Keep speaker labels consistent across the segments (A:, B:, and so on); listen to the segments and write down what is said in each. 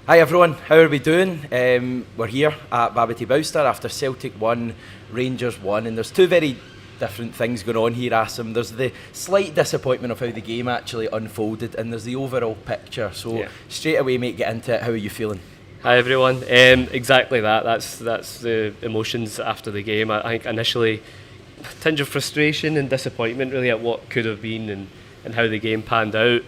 A: Hi everyone, how are we doing? We're here at Babbity Bowster after Celtic won, Rangers won, and there's two very different things going on here, Asim. There's the slight disappointment of how the game actually unfolded, and there's the overall picture. So straight away, mate, get into it. How are you feeling?
B: Hi everyone. Exactly that. That's the emotions after the game. I think initially a tinge of frustration and disappointment really at what could have been and how the game panned out.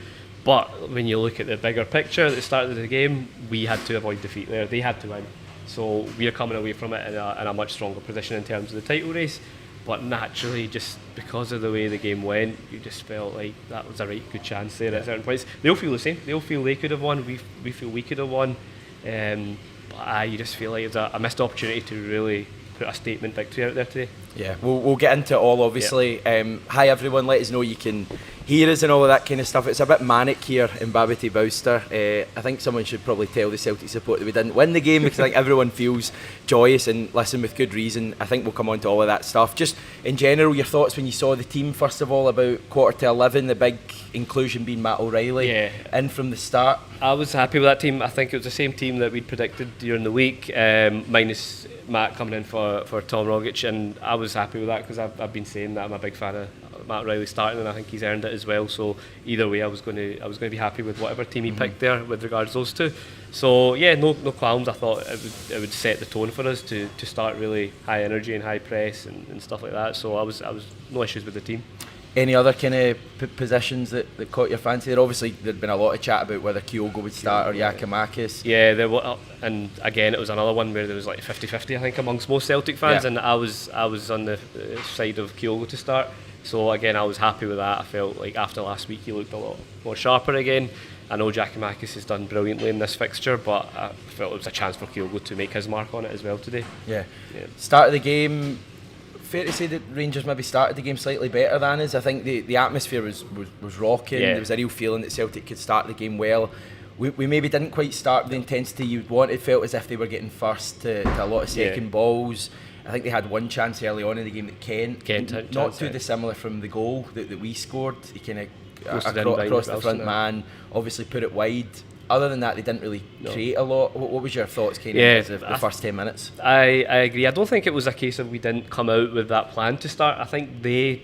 B: But when you look at the bigger picture at the start of the game, we had to avoid defeat there. They had to win. So we're coming away from it in a much stronger position in terms of the title race. But naturally, just because of the way the game went, you just felt like that was a right good chance there at certain points. They all feel the same. They all feel they could have won. We feel we could have won. But you just feel like it's a missed opportunity to really put a statement victory out there today.
A: Yeah, we'll get into it all, obviously. Hi everyone, let us know you can hear us and all of that kind of stuff. It's a bit manic here in Babbity Bowster. I think someone should probably tell the Celtic support that we didn't win the game, because I think everyone feels joyous, and listen, with good reason. I think we'll come on to all of that stuff. Just in general, your thoughts when you saw the team, first of all, about 11:15, the big inclusion being Matt O'Reilly in from the start.
B: I was happy with that team. I think it was the same team that we'd predicted during the week, minus Matt coming in for Tom Rogic, and I was happy with that because I've been saying that I'm a big fan of Matt O'Reilly starting, and I think he's earned it as well. So either way, I was going to be happy with whatever team he picked there with regards to those two. So yeah, no qualms. I thought it would set the tone for us to start really high energy and high press and stuff like that. So I was no issues with the team.
A: Any other kind of positions that caught your fancy there? Obviously, there'd been a lot of chat about whether Kyogo would start or Giakoumakis.
B: Yeah, there was, and again, it was another one where there was like 50-50, I think, amongst most Celtic fans, and I was on the side of Kyogo to start. So again, I was happy with that. I felt like after last week, he looked a lot more sharper again. I know Giakoumakis has done brilliantly in this fixture, but I felt it was a chance for Kyogo to make his mark on it as well today.
A: Yeah. Start of the game. Fair to say that Rangers maybe started the game slightly better than us. I think the atmosphere was rocking. There was a real feeling that Celtic could start the game well. We maybe didn't quite start with the intensity you'd want. It felt as if they were getting first to a lot of second balls. I think they had one chance early on in the game that Kent not too dissimilar from the goal that we scored. He kind of across the front man, obviously put it wide. Other than that, they didn't really create a lot. What was your thoughts, kind of, the first 10 minutes?
B: I agree. I don't think it was a case of we didn't come out with that plan to start. I think they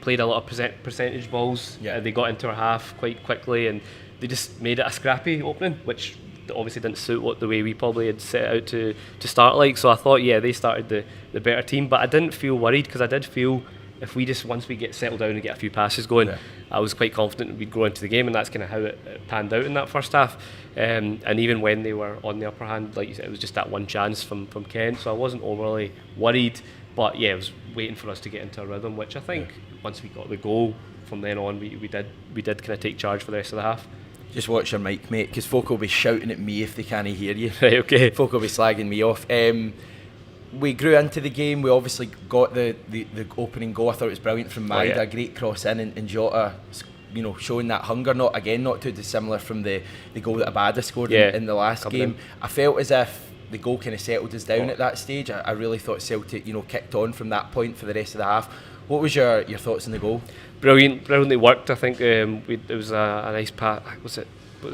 B: played a lot of percentage balls. They got into our half quite quickly, and they just made it a scrappy opening, which obviously didn't suit the way we probably had set out to start like. So I thought, they started the better team, but I didn't feel worried, because I did feel if we once we get settled down and get a few passes going, I was quite confident we'd grow into the game, and that's kind of how it panned out in that first half. And even when they were on the upper hand, like you said, it was just that one chance from Kent, so I wasn't overly worried. But it was waiting for us to get into a rhythm, which I think once we got the goal from then on, we did kind of take charge for the rest of the half.
A: Just watch your mic, mate, because folk will be shouting at me if they can't hear you.
B: Right, okay.
A: Folk will be slagging me off. We grew into the game. We obviously got the opening goal. I thought it was brilliant from Maida. A great cross in, and Jota, showing that hunger. Not too dissimilar from the goal that Abada scored in the last game. I felt as if the goal kind of settled us down at that stage. I really thought Celtic, kicked on from that point for the rest of the half. What was your thoughts on the goal?
B: Brilliantly worked. I think it was a nice pass. Was it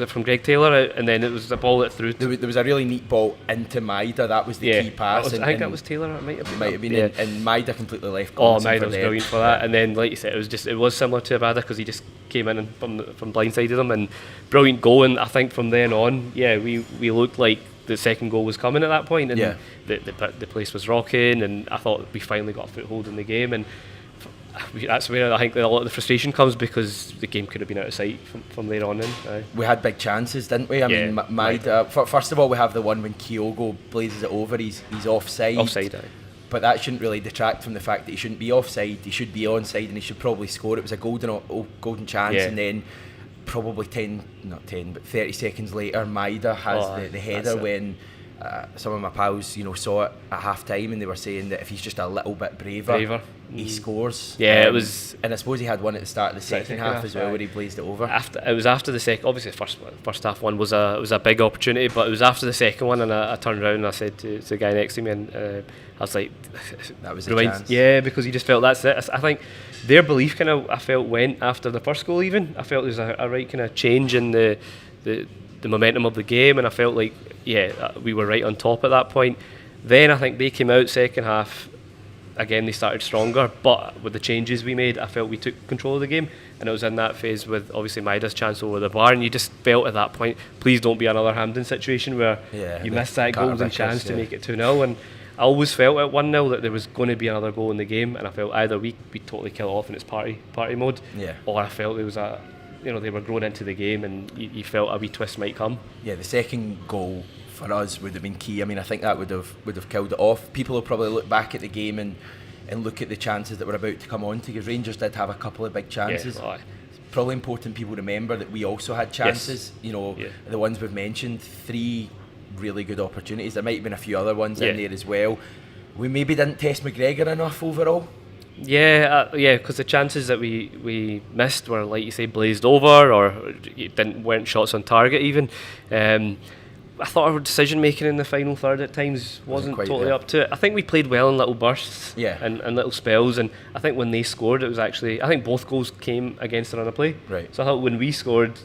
B: from Greg Taylor, and then it was the ball that threw. There
A: was a really neat ball into Maida. That was the key pass.
B: I think that was Taylor. It might have been.
A: And Maida completely left.
B: Maida was brilliant for that. And then, like you said, it was similar to Abada, because he just came in and from blindsided him, and brilliant goal. And I think from then on, we looked like the second goal was coming at that point, and the place was rocking, and I thought we finally got a foothold in the game, and that's where I think a lot of the frustration comes, because the game could have been out of sight from there on in.
A: We had big chances, didn't we? I mean, Maida, first of all, we have the one when Kyogo blazes it over, he's offside. But that shouldn't really detract from the fact that he shouldn't be offside. He should be onside, and he should probably score. It was a golden chance, and then probably 30 seconds later, Maida has the header when some of my pals, saw it at half time, and they were saying that if he's just a little bit braver. He scores.
B: It was,
A: and I suppose he had one at the start of the second half as well, where he blazed it over.
B: It was after the second. Obviously, the first half one was a big opportunity, but it was after the second one, and I turned around and I said to the guy next to me, and I was like,
A: "That was a chance."
B: Yeah, because he just felt that's it. I think their belief I felt went after the first goal. Even I felt there was a right kind of change in the the momentum of the game, and I felt like we were right on top at that point. Then I think they came out second half. Again, they started stronger, but with the changes we made, I felt we took control of the game, and it was in that phase with obviously Maida's chance over the bar, and you just felt at that point, please don't be another Hampden situation where you miss that golden chance to make it 2-0. And I always felt at 1-0 that there was going to be another goal in the game, and I felt either we totally kill it off and it's party mode, or I felt there was they were growing into the game, and you felt a wee twist might come.
A: Yeah, the second goal for us would have been key. I mean, I think that would have killed it off. People will probably look back at the game and look at the chances that were about to come on, because Rangers did have a couple of big chances. It's probably important people remember that we also had chances. The ones we've mentioned, 3 really good opportunities. There might have been a few other ones in there as well. We maybe didn't test McGregor enough overall.
B: Because the chances that we missed were, like you say, blazed over, or weren't shots on target even. I thought our decision making in the final third at times wasn't totally up to it. I think we played well in little bursts and little spells, and I think when they scored, it was actually, I think both goals came against another play.
A: Right.
B: So I thought when we scored,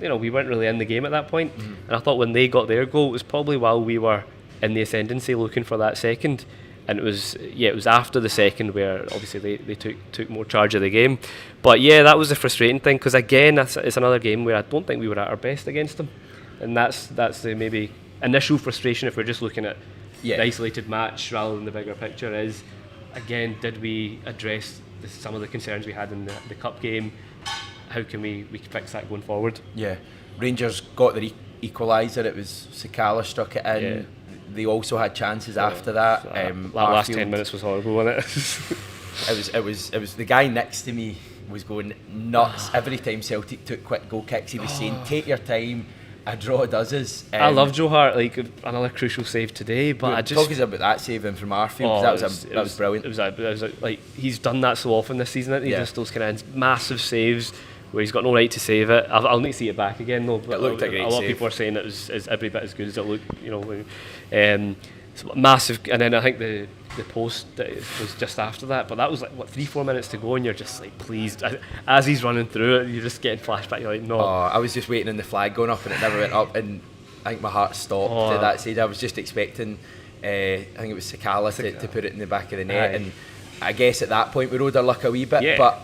B: we weren't really in the game at that point. And I thought when they got their goal, it was probably while we were in the ascendancy looking for that second. And it was after the second where obviously they took more charge of the game. But that was the frustrating thing, because again, it's another game where I don't think we were at our best against them. And that's the maybe initial frustration if we're just looking at the isolated match rather than the bigger picture is, again, did we address some of the concerns we had in the cup game? How can we fix that going forward? Yeah,
A: Rangers got their equaliser. It was Sakala struck it in. They also had chances after that.
B: That last 10 minutes was horrible, wasn't
A: it? It was the guy next to me was going nuts every time Celtic took quick goal kicks. He was saying, "Take your time. A draw does us."
B: I love Joe Hart, like another crucial save today, but I just
A: talking about that save in from Arfield. That was brilliant.
B: It was like he's done that so often this season. He just those kind of massive saves where he's got no right to save it. I'll need to see it back again though.
A: It looked a great
B: lot of people are saying it was every bit as good as it looked. It's massive, and then I think the post was just after that, but that was like 3-4 minutes to go, and you're just like, please, as he's running through it, you're just getting flashback. You're like, no.
A: I was just waiting on the flag going up, and it never went up, and I think my heart stopped at that stage. I was just expecting, I think it was Sakala to put it in the back of the net, and I guess at that point we rode our luck a wee bit, but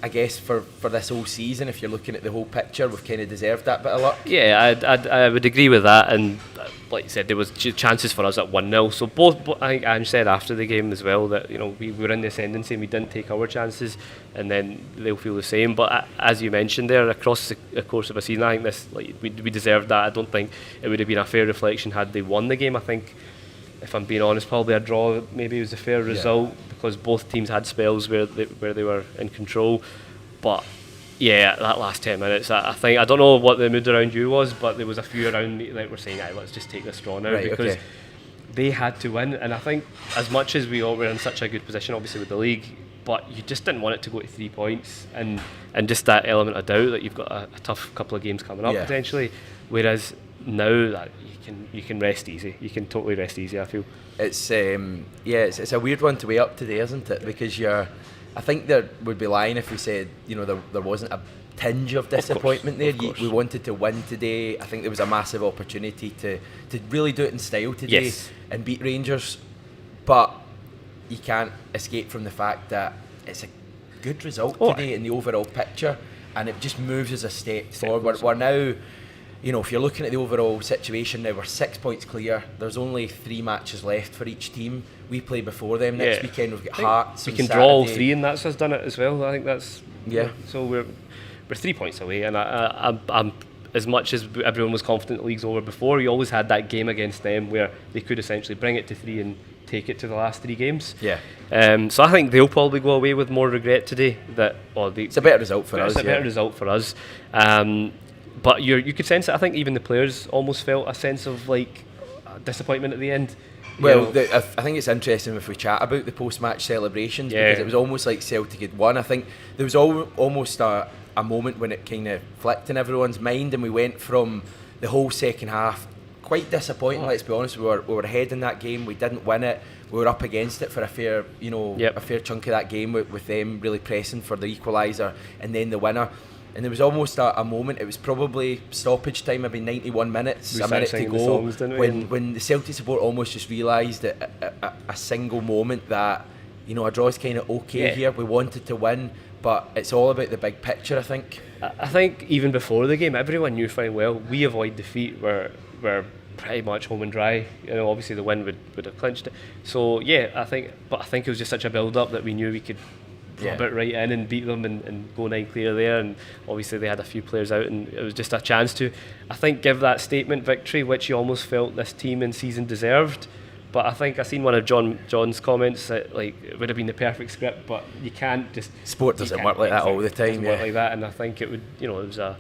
A: I guess for this whole season, if you're looking at the whole picture, we've kind of deserved that bit of luck.
B: Yeah, I would agree with that, and like you said, there was chances for us at 1-0. So both I think Ange said after the game as well that we were in the ascendancy and we didn't take our chances, and then they'll feel the same. But as you mentioned there, across the course of a season, I think we deserved that. I don't think it would have been a fair reflection had they won the game. I think, if I'm being honest, probably a draw maybe was a fair result, because both teams had spells where they were in control. But that last 10 minutes, I think, I don't know what the mood around you was, but there was a few around me that were saying, let's just take this draw now, because they had to win. And I think as much as we all were in such a good position, obviously with the league, but you just didn't want it to go to 3 points, and just that element of doubt that you've got a tough couple of games coming up potentially. Whereas now that you can rest easy, you can totally rest easy. I feel
A: it's it's a weird one to weigh up today, isn't it? Because I think there would be lying if we said there wasn't a tinge of disappointment there. We wanted to win today. I think there was a massive opportunity to really do it in style today and beat Rangers, but you can't escape from the fact that it's a good result today in the overall picture, and it just moves us a step forward. We're now, if you're looking at the overall situation now, we're 6 points clear. There's only 3 matches left for each team. We play before them next weekend. We've got Hearts.
B: We can draw all 3, and that's us done it as well. I think that's So we're 3 points away, and I'm as much as everyone was confident the league's over before, you always had that game against them where they could essentially bring it to 3 and take it to the last 3 games. So I think they'll probably go away with more regret today. It's
A: a better result for us.
B: It's a better result for us. But you could sense it. I think even the players almost felt a sense of disappointment at the end.
A: Well, I think it's interesting if we chat about the post-match celebrations, because it was almost like Celtic had won. I think there was almost a moment when it kind of flicked in everyone's mind, and we went from the whole second half quite disappointing. Let's be honest, we were ahead in that game. We didn't win it. We were up against it for a fair chunk of that game with them really pressing for the equaliser and then the winner. and there was almost a moment. It was probably stoppage time, maybe 91 minutes, a minute to go, when the Celtic support almost just realised at a single moment that, you know, a draw is kind of okay here. We wanted to win, but it's all about the big picture, I think.
B: I think even before the game, everyone knew fine well we avoid defeat. We're pretty much home and dry. You know, obviously the win would have clinched it. So yeah, I think it was just such a build up that we knew we could rub it right in and beat them and go 9 clear there. And obviously they had a few players out, and it was just a chance to, I think, give that statement victory, which you almost felt this team in season deserved. But I think I seen one of John's comments that, like, it would have been the perfect script, but you can't just.
A: Sport doesn't work like that all the time.
B: Doesn't work like that, and I think it would. You know, it was a.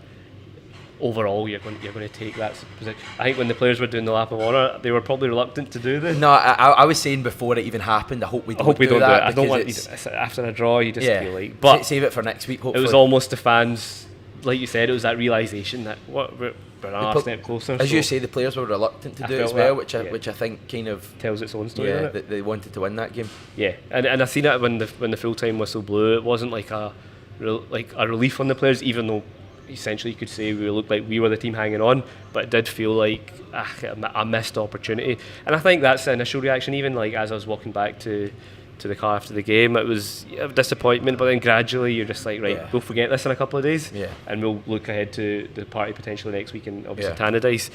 B: Overall, you're going to take that position. I think when the players were doing the lap of honour, they were probably reluctant to do this.
A: No, I was saying before it even happened, I hope we don't do that.
B: I don't want after a draw. You just feel like, but
A: save it for next week. Hopefully,
B: it was almost the fans, like you said, it was that realisation that we're a step closer.
A: As you say, the players were reluctant to do it as well, which I think kind of
B: tells its own story.
A: Yeah, that they wanted to win that game.
B: Yeah, and I seen it when the full time whistle blew. It wasn't like a relief on the players, even though essentially you could say we looked like we were the team hanging on, but it did feel like a missed opportunity. And I think that's the initial reaction. Even like as I was walking back to the car after the game, it was a disappointment, but then gradually you're just like, right, we'll forget this in a couple of days, and we'll look ahead to the party potentially next week in obviously Tannadice.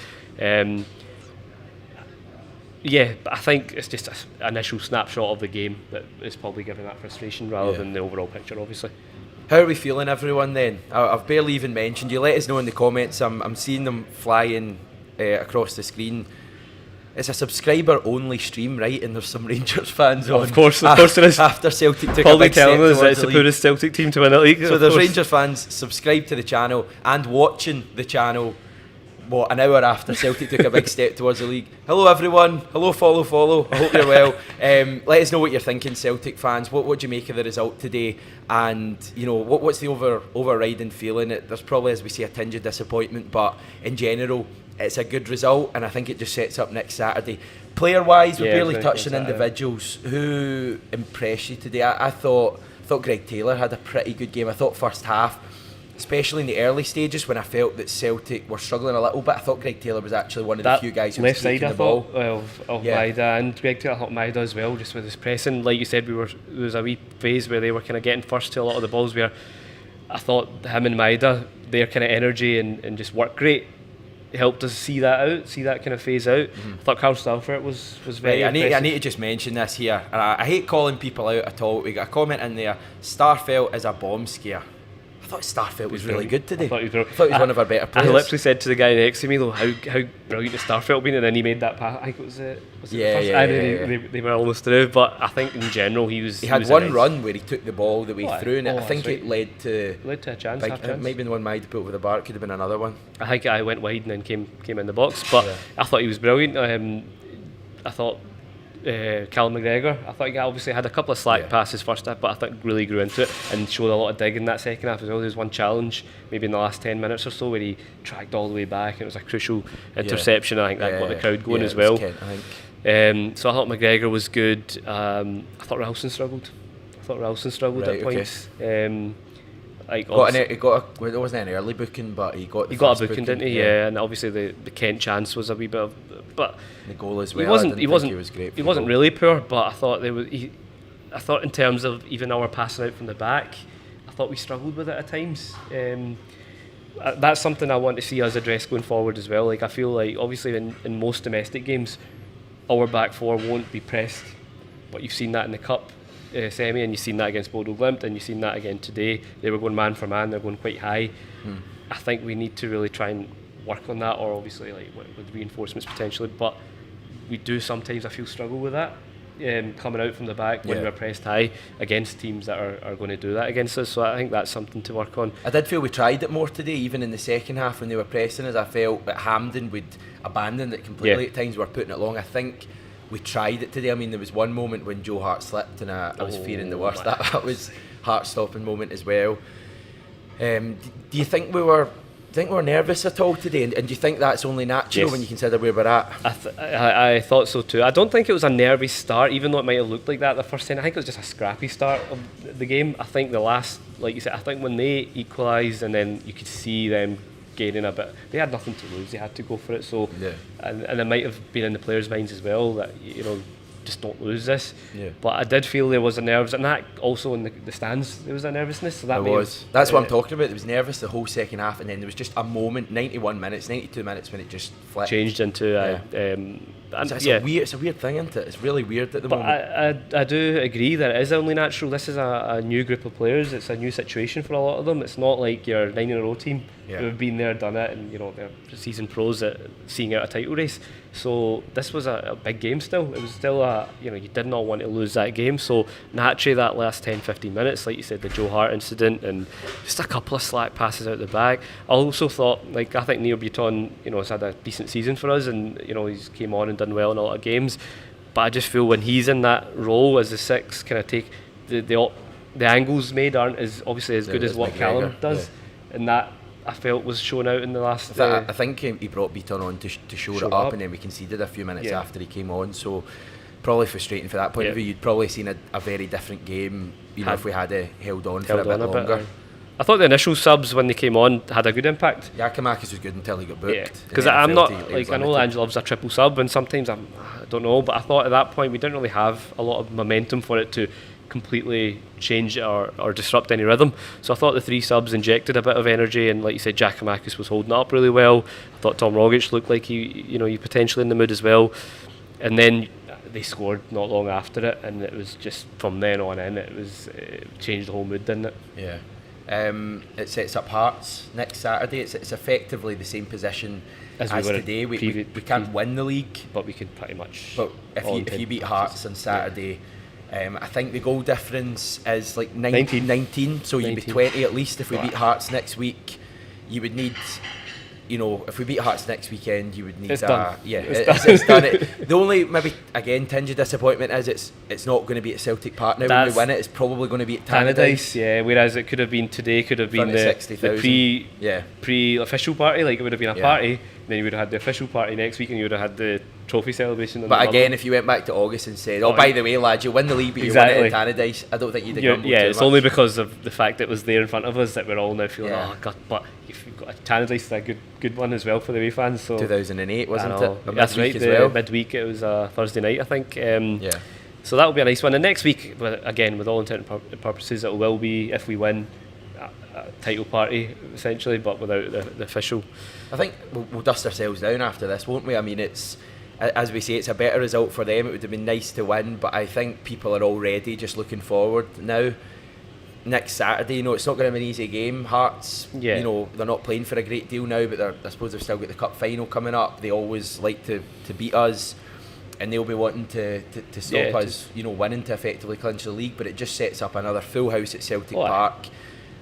B: But I think it's just an initial snapshot of the game that is probably giving that frustration rather than the overall picture, obviously.
A: How are we feeling, everyone, then? I've barely even mentioned you. Let us know in the comments. I'm seeing them flying across the screen. It's a subscriber-only stream, right? And there's some Rangers fans on.
B: Of course there is.
A: After Celtic took
B: probably
A: a big step
B: telling us that it's
A: the
B: the poorest Celtic team to win a league.
A: So there's Rangers fans subscribed to the channel and watching the channel an hour after Celtic took a big step towards the league. Hello everyone, hello follow, I hope you're well. Let us know what you're thinking, Celtic fans. What do you make of the result today? And you know, what's the overriding feeling? There's probably, as we say, a tinge of disappointment, but in general it's a good result, and I think it just sets up next Saturday. Player wise, we're barely touching individuals. Who impressed you today? I thought Greg Taylor had a pretty good game. I thought first half, especially in the early stages when I felt that Celtic were struggling a little bit, I thought Greg Taylor was actually one of the few guys who was taking the ball.
B: Of Maida and Greg Taylor, I thought Maida as well, just with his pressing. Like you said, there was a wee phase where they were kind of getting first to a lot of the balls, where I thought him and Maida, their kind of energy and just work rate helped us see that kind of phase out. I thought Carl Stalford was very impressive.
A: I need to just mention this here, and I hate calling people out at all. We got a comment in there, Starfelt is a bomb scare. I thought Starfelt was really good today. I thought he was one of our better players.
B: I literally said to the guy next to me, though, how brilliant has Starfelt been, and then he made that pass. I think it was the first. They were almost through, but I think in general he had
A: one run where he took the ball the way through, and I think it led to
B: a chance.
A: Maybe the one Maida put over the bar. It could have been another one.
B: I think I went wide and then came in the box, but I thought he was brilliant. I thought Callum McGregor, I thought he obviously had a couple of slack passes first half, but I think really grew into it and showed a lot of dig in that second half as well. There was one challenge maybe in the last 10 minutes or so where he tracked all the way back, and it was a crucial interception. I think that got the crowd going as well.
A: Kent, I think.
B: So I thought McGregor was good. I thought Ralston struggled. At points.
A: It wasn't an early booking, but he got
B: a booking, didn't he? Yeah, and obviously the Kent chance was a wee bit of, but
A: the goal as well. He
B: wasn't really poor, but I thought I thought in terms of even our passing out from the back, I thought we struggled with it at times. That's something I want to see us address going forward as well. Like, I feel like obviously in most domestic games, our back four won't be pressed, but you've seen that in the cup semi, and you've seen that against Bodo Glimt, and you've seen that again today. They were going man for man, they're going quite high. I think we need to really try and work on that, or obviously like with reinforcements potentially, but we do sometimes, I feel, struggle with that, coming out from the back when we're pressed high against teams that are going to do that against us. So I think that's something to work on.
A: I did feel we tried it more today, even in the second half when they were pressing us. I felt that Hampden would abandon it completely at times. We were putting it long. I think we tried it today. I mean, there was one moment when Joe Hart slipped, and I was fearing the worst. That was heart-stopping moment as well. Do you think we were think we're nervous at all today? And do you think that's only natural when you consider where we're at?
B: I thought so too. I don't think it was a nervy start, even though it might have looked like that the first 10. I think it was just a scrappy start of the game. I think the last, like you said, I think when they equalised and then you could see them gaining a bit, they had nothing to lose. They had to go for it. So, and it might have been in the players' minds as well that, just don't lose this. But I did feel there was a nerves, and that also in the stands there was a nervousness. So that
A: that's what I'm talking about. There was nervous the whole second half, and then there was just a moment, 91 minutes, 92 minutes, when it just flipped.
B: Changed into
A: it's a weird thing, isn't it? It's really weird at the moment.
B: I do agree that it is only natural. This is a new group of players. It's a new situation for a lot of them. It's not like your 9-in-a-row team who have been there, done it, and they're seasoned pros at seeing out a title race. So this was a big game still. It was still you did not want to lose that game. So naturally that last 10-15 minutes, like you said, the Joe Hart incident and just a couple of slack passes out the back. I also thought, I think Neil Buton, has had a decent season for us, and he's came on and done well in a lot of games. But I just feel when he's in that role as the six, kind of take the angles made aren't as obviously as good as what Callum does, and that I felt was shown out in the last.
A: I think he brought Beaton on to show it up, and then we conceded a few minutes after he came on. So probably frustrating for that point of view. You'd probably seen a very different game, if we had held on for a bit longer.
B: I thought the initial subs when they came on had a good impact.
A: Yakimakis was good until he got booked.
B: Yeah, because I'm not I know Angel loves a triple sub, and sometimes I don't know, but I thought at that point we didn't really have a lot of momentum for it to completely change it or disrupt any rhythm. So I thought the 3 subs injected a bit of energy, and like you said, Giakoumakis was holding up really well. I thought Tom Rogic looked like he potentially in the mood as well. And then they scored not long after it, and it was just from then on in it changed the whole mood, didn't it?
A: Yeah. It sets up Hearts next Saturday. It's effectively the same position as today. We can't win the league,
B: but we can pretty much.
A: But if you beat Hearts on Saturday, I think the goal difference is like 19. So you'd be 20 at least if we beat Hearts next week. You would need, if we beat Hearts next weekend, you would need.
B: It's done.
A: It's done. The only maybe again tinge of disappointment is it's not going to be at Celtic Park now. When we win it, it's probably going to be at Tannadice.
B: Yeah, whereas it could have been today, could have been the pre-official party. Like it would have been a party. Then you would have had the official party next week, and you would have had the trophy celebration.
A: But again, if you went back to August and said, by the way, lads, you win the league, but you win it at Tannadice, I don't think you'd have grumbled too
B: it's
A: much.
B: only because of the fact that it was there in front of us that we're all now feeling, oh God, but if you've got a Tannadice, a good one as well for the away fans. So
A: 2008, wasn't it?
B: That's right, midweek, it was a Thursday night, I think. So that will be a nice one. And next week, again, with all intent and purposes, it will be, if we win, a title party essentially, but without the official.
A: I think we'll dust ourselves down after this, won't we? I mean, it's, as we say, it's a better result for them. It would have been nice to win, but I think people are already just looking forward now. Next Saturday, it's not going to be an easy game. Hearts, they're not playing for a great deal now, but I suppose they've still got the cup final coming up. They always like to beat us, and they'll be wanting to stop us, winning to effectively clinch the league. But it just sets up another full house at Celtic Park.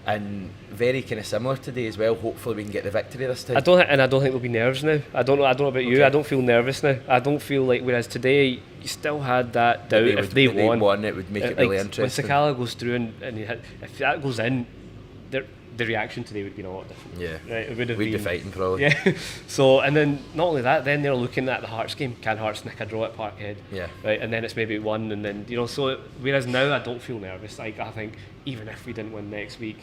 A: And very kind of similar today as well. Hopefully we can get the victory this time. I don't think
B: there'll be nerves now. I don't know about you. I don't feel nervous now. I don't feel like, whereas today you still had that doubt if they won,
A: it would make it really interesting.
B: When Sakala goes through and if that goes in, the reaction today would be a lot different.
A: Yeah,
B: right. It would have
A: we'd be fighting probably.
B: Yeah. So and then not only that, then they're looking at the Hearts game. Can Hearts nick a draw at Parkhead?
A: Yeah.
B: Right, and then it's maybe 1, and then so whereas now I don't feel nervous. Like I think even if we didn't win next week,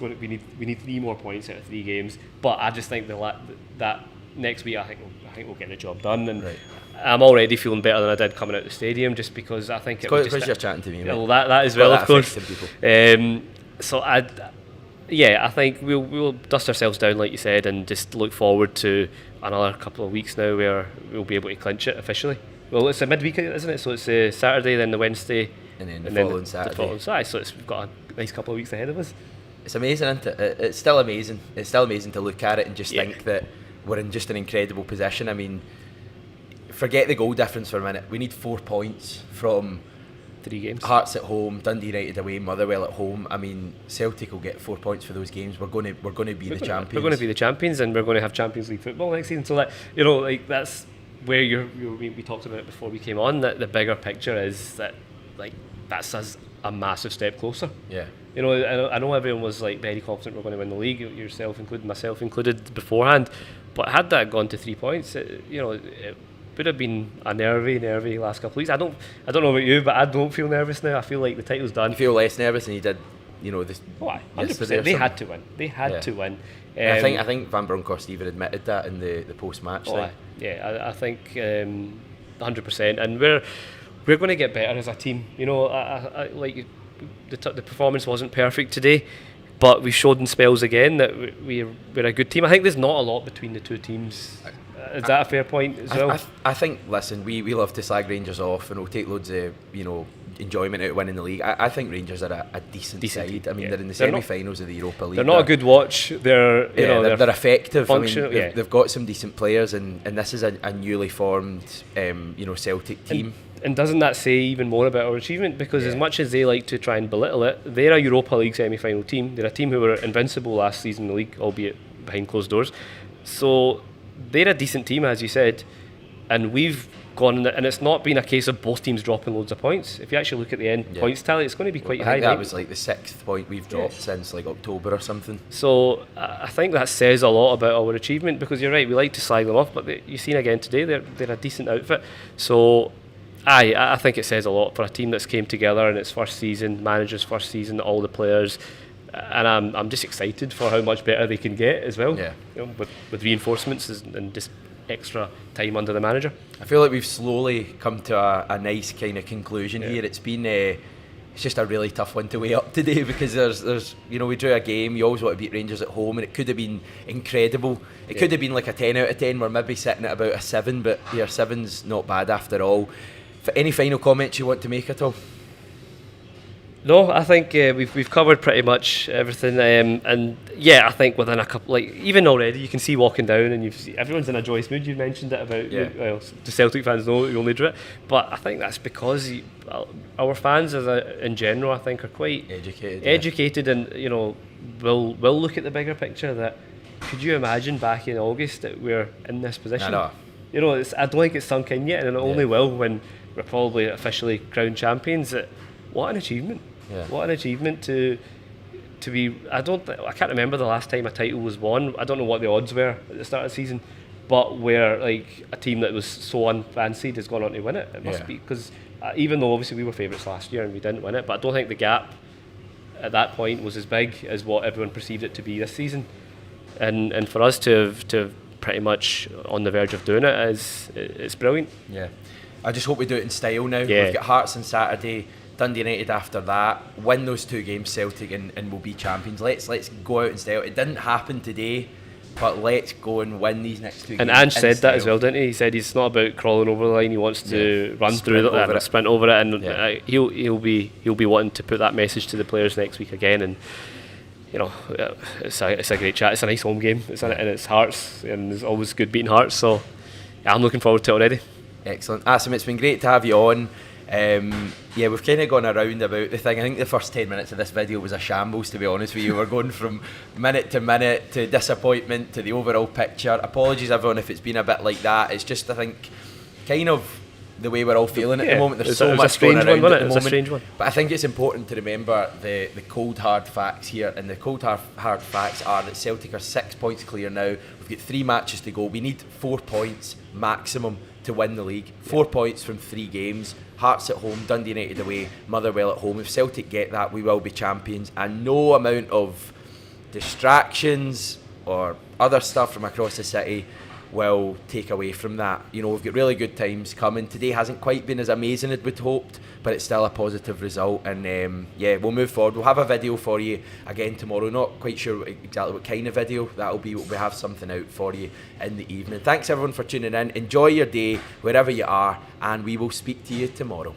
B: we need 3 more points out of 3 games. But I just think that next week I think we'll get the job done, and I'm already feeling better than I did coming out the stadium, just because I think
A: because you're chatting to me.
B: Well, that as well, of course. So I think we'll dust ourselves down, like you said, and just look forward to another couple of weeks now where we'll be able to clinch it officially. Well, it's a midweek, isn't it? So it's a Saturday, then the Wednesday,
A: and then the following Saturday.
B: So we've got a nice couple of weeks ahead of us.
A: It's amazing, isn't it? It's still amazing. It's still amazing to look at it and just think that we're in just an incredible position. I mean, forget the goal difference for a minute. We need 4 points from
B: 3 games.
A: Hearts at home, Dundee United away, Motherwell at home. I mean, Celtic will get 4 points for those games. We're going to be the champions. We're
B: going to be the champions, and we're going to have Champions League football next season. So that that's where we talked about it before we came on. That the bigger picture is that that's us a massive step closer.
A: Yeah.
B: You know, I know everyone was like very confident we're going to win the league, yourself included, myself included, beforehand. But had that gone to 3 points, it would have been a nervy last couple of weeks. I don't know about you, but I don't feel nervous now. I feel like the title's done.
A: You feel less nervous than you did, this.
B: Oh, 100%. They had to win. They had to win.
A: I think Van Bronckhorst even admitted that in the post-match thing.
B: I think 100%. And we're going to get better as a team. You know, like the performance wasn't perfect today, but we showed in spells again that we're a good team. I think there's not a lot between the two teams. Is that a fair point as well?
A: I think, listen, we love to slag Rangers off and we'll take loads of, enjoyment out of winning the league. I think Rangers are a decent side. I mean, they're in the semi-finals of the Europa League.
B: They're not a good watch. They're
A: effective.
B: They've
A: they've got some decent players, and this is a newly formed, Celtic team.
B: And doesn't that say even more about our achievement? Because as much as they like to try and belittle it, they're a Europa League semi-final team. They're a team who were invincible last season in the league, albeit behind closed doors. So they're a decent team, as you said, and we've gone, and it's not been a case of both teams dropping loads of points. If you actually look at the end points tally, it's going to be quite high.
A: I think that was like the 6th point we've dropped since like October or something.
B: So I think that says a lot about our achievement, because you're right, we like to slag them off, but you've seen again today, they're a decent outfit. So I think it says a lot for a team that's came together in its first season, manager's first season, all the players, and I'm just excited for how much better they can get as well.
A: Yeah.
B: With reinforcements and just extra time under the manager.
A: I feel like we've slowly come to a nice kind of conclusion here. It's been it's just a really tough one to weigh up today, because there's we drew a game. You always want to beat Rangers at home, and it could have been incredible. It could have been like a 10 out of 10. We're maybe sitting at about a 7, but 7's not bad after all. Any final comments you want to make at all?
B: No, I think we've covered pretty much everything, and I think within a couple, even already, you can see walking down, and everyone's in a joyous mood. You mentioned it about the Celtic fans know you only drew it, but I think that's because our fans, in general, I think are quite educated, and will look at the bigger picture. That could you imagine back in August that we're in this position?
A: I
B: don't think it's sunk in yet, and it only will when we're probably officially crowned champions. What an achievement! Yeah. What an achievement to be. I can't remember the last time a title was won. I don't know what the odds were at the start of the season, but where like a team that was so unfancied has gone on to win it. It must be, because even though obviously we were favourites last year and we didn't win it, but I don't think the gap at that point was as big as what everyone perceived it to be this season. And for us to have pretty much on the verge of doing it it's brilliant.
A: Yeah, I just hope we do it in style now. We've got Hearts on Saturday, Dundee United after that. Win those 2 games, Celtic, and we'll be champions. Let's go out in style. It didn't happen today, but let's go and win these next 2 games.
B: And Ange said that as well, didn't he? He said it's not about crawling over the line. He wants to run through it, sprint over it, and he'll be wanting to put that message to the players next week again. And it's a great chat. It's a nice home game. It's in its Hearts, and it's always good beating Hearts. So I'm looking forward to it already.
A: Excellent, Asim. It's been great to have you on. We've kind of gone around about the thing. I think the first 10 minutes of this video was a shambles, to be honest with you. We're going from minute to minute to disappointment to the overall picture. Apologies everyone if it's been a bit like that. It's just, I think, kind of the way we're all feeling at the moment. There's so much going around at the moment.
B: It's a strange one.
A: But I think it's important to remember the cold hard facts here, and the cold hard facts are that Celtic are 6 points clear now. We've got 3 matches to go. We need 4 points maximum to win the league. 4 points from 3 games. Hearts at home, Dundee United away, Motherwell at home. If Celtic get that, we will be champions, and no amount of distractions or other stuff from across the city will take away from that. We've got really good times coming. Today hasn't quite been as amazing as we'd hoped, but it's still a positive result, and we'll move forward. We'll have a video for you again tomorrow. Not quite sure exactly what kind of video that'll be. We'll have something out for you in the evening. Thanks everyone for tuning in. Enjoy your day wherever you are, and we will speak to you tomorrow.